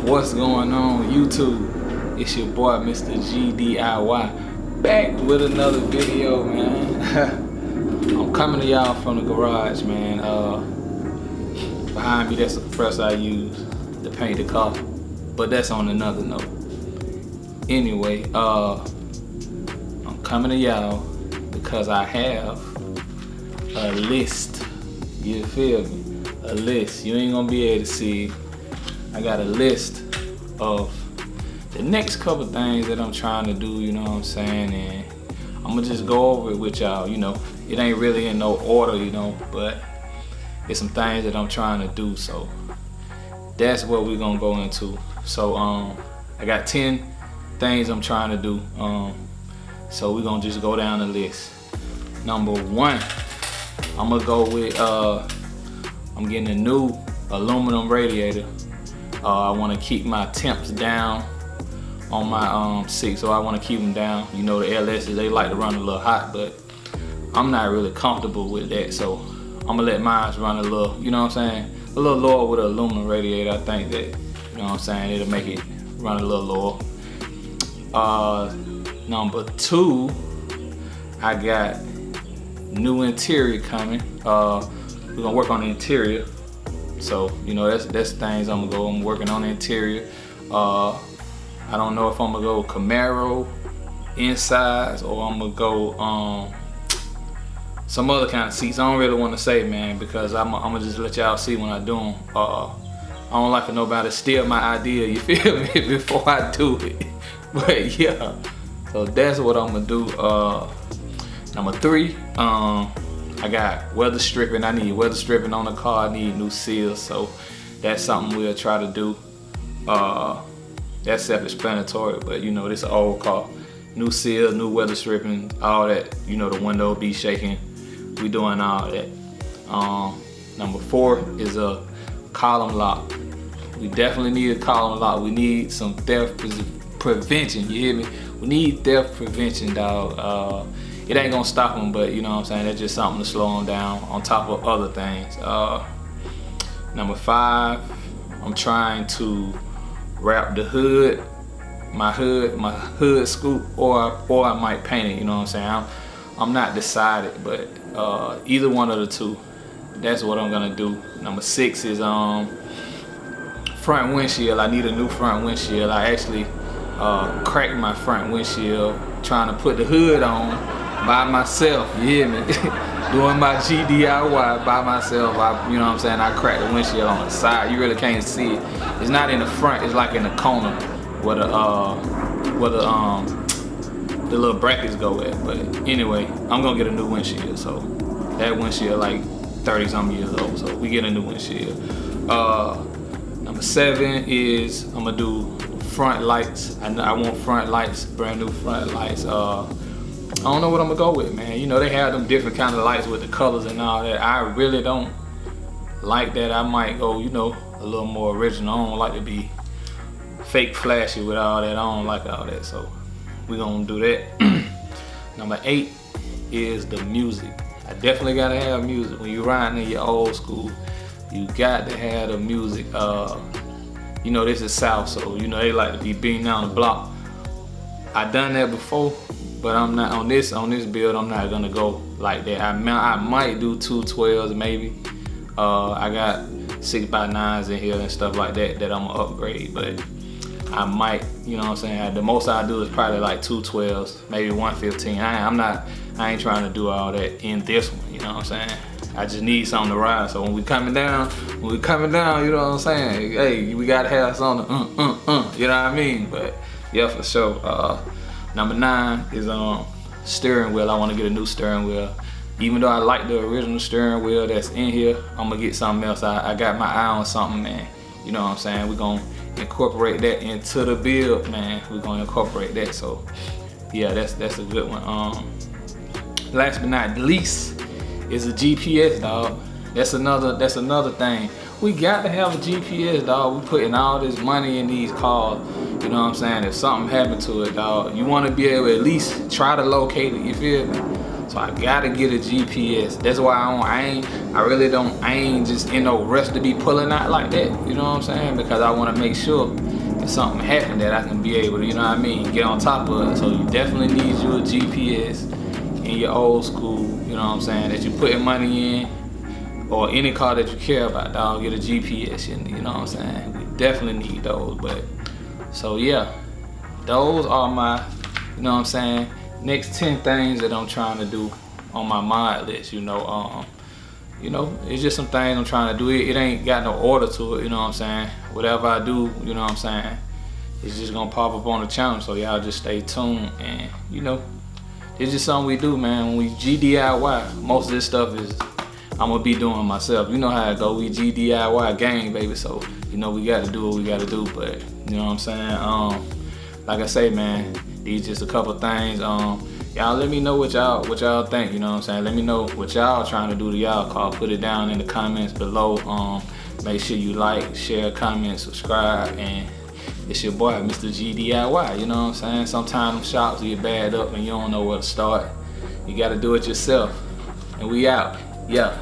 What's going on, YouTube? It's your boy, Mr. G.D.I.Y, back with another video, man. I'm coming to y'all from the garage, man. Behind me, that's the compressor I use to paint the car, but that's on another note. Anyway, I'm coming to y'all because I have a list. You feel me? A list. You ain't gonna be able to see. I got a list of the next couple things that I'm trying to do, you know what I'm saying? And I'm gonna just go over it with y'all, you know. It ain't really in no order, you know, but it's some things that I'm trying to do, so that's what we're gonna go into. So I got 10 things I'm trying to do. So we're gonna just go down the list. Number 1, I'm gonna go with I'm getting a new aluminum radiator. I want to keep my temps down on my seat, so I want to keep them down. You know, the LSs, they like to run a little hot, but I'm not really comfortable with that, so I'm gonna let mine run a little, you know what I'm saying, a little lower with an aluminum radiator. I think that, you know what I'm saying, it'll make it run a little lower. Number 2, I got new interior coming. We're gonna work on the interior. So, you know, that's things I'm working on the interior. I don't know if I'm gonna go Camaro insides or I'm gonna go some other kind of seats. I don't really want to say, man, because I'm gonna just let y'all see when I do them. I don't like for nobody to steal my idea, you feel me, before I do it. But yeah, so that's what I'm gonna do. Number 3, I got weather stripping. I need weather stripping on the car. I need new seals, so that's something we'll try to do. That's self-explanatory, but you know, this is an old car. New seals, new weather stripping, all that. You know, the window be shaking. We doing all that. Number 4 is a column lock. We definitely need a column lock. We need some theft prevention, you hear me? We need theft prevention, dog. It ain't gonna stop them, but you know what I'm saying, that's just something to slow them down on top of other things. Number 5, I'm trying to wrap the hood, my hood scoop, or I might paint it, you know what I'm saying? I'm not decided, but either one of the two, that's what I'm gonna do. Number 6 is front windshield. I need a new front windshield. I actually cracked my front windshield trying to put the hood on by myself, you hear me? Doing my G.D.I.Y by myself. You know what I'm saying? I cracked the windshield on the side. You really can't see it. It's not in the front, it's like in the corner where the little brackets go at. But anyway, I'm gonna get a new windshield. So that windshield like 30-something years old, so we get a new windshield. Number 7 is I'm gonna do front lights. I want front lights, brand new front lights. I don't know what I'm gonna go with, man. You know, they have them different kind of lights with the colors and all that. I really don't like that. I might go, you know, a little more original. I don't like to be fake flashy with all that. I don't like all that, so we're gonna do that. Number 8 is the music. I definitely gotta have music. When you're riding in your old school, you got to have the music. You know, this is South, so you know they like to be beating down the block. I done that before, but I'm not on this build. I'm not gonna go like that. I might do 212s maybe. I got 6x9s in here and stuff like that I'm gonna upgrade, but I might, you know what I'm saying, the most I do is probably like 212s, maybe 115. I ain't trying to do all that in this one, you know what I'm saying. I just need something to ride, so when we coming down, you know what I'm saying, hey, we gotta have something, you know what I mean. But yeah, for sure. Number 9 is steering wheel. I want to get a new steering wheel. Even though I like the original steering wheel that's in here, I'm gonna get something else. I got my eye on something, man. You know what I'm saying? We're gonna incorporate that into the build, man. We're gonna incorporate that. So yeah, that's a good one. Last but not least is a GPS, dog. That's another thing. We got to have a GPS, dog. We putting all this money in these cars. You know what I'm saying? If something happened to it, dog, you want to be able to at least try to locate it. You feel me? So I gotta get a GPS. That's why I ain't just in no rush to be pulling out like that. You know what I'm saying? Because I want to make sure if something happen that I can be able to, you know what I mean, get on top of it. So you definitely need you a GPS in your old school, you know what I'm saying, that you putting money in, or any car that you care about, dog, get a GPS, you know what I'm saying? We definitely need those. But so yeah, those are my, you know what I'm saying, next 10 things that I'm trying to do on my mod list, you know, it's just some things I'm trying to do. It ain't got no order to it, you know what I'm saying? Whatever I do, you know what I'm saying, it's just gonna pop up on the channel, so y'all just stay tuned. And you know, it's just something we do, man. When we G.D.I.Y, most of this stuff is I'm gonna be doing myself. You know how it go, we G.D.I.Y gang, baby, so you know we gotta do what we gotta do. But you know what I'm saying, like I say, man, these just a couple things. Y'all let me know what y'all think, you know what I'm saying? Let me know what y'all trying to do to y'all car. Put it down in the comments below. Make sure you like, share, comment, subscribe, and it's your boy, Mr. G.D.I.Y, you know what I'm saying? Sometimes shops get bad up and you don't know where to start. You gotta do it yourself. And we out. Yeah.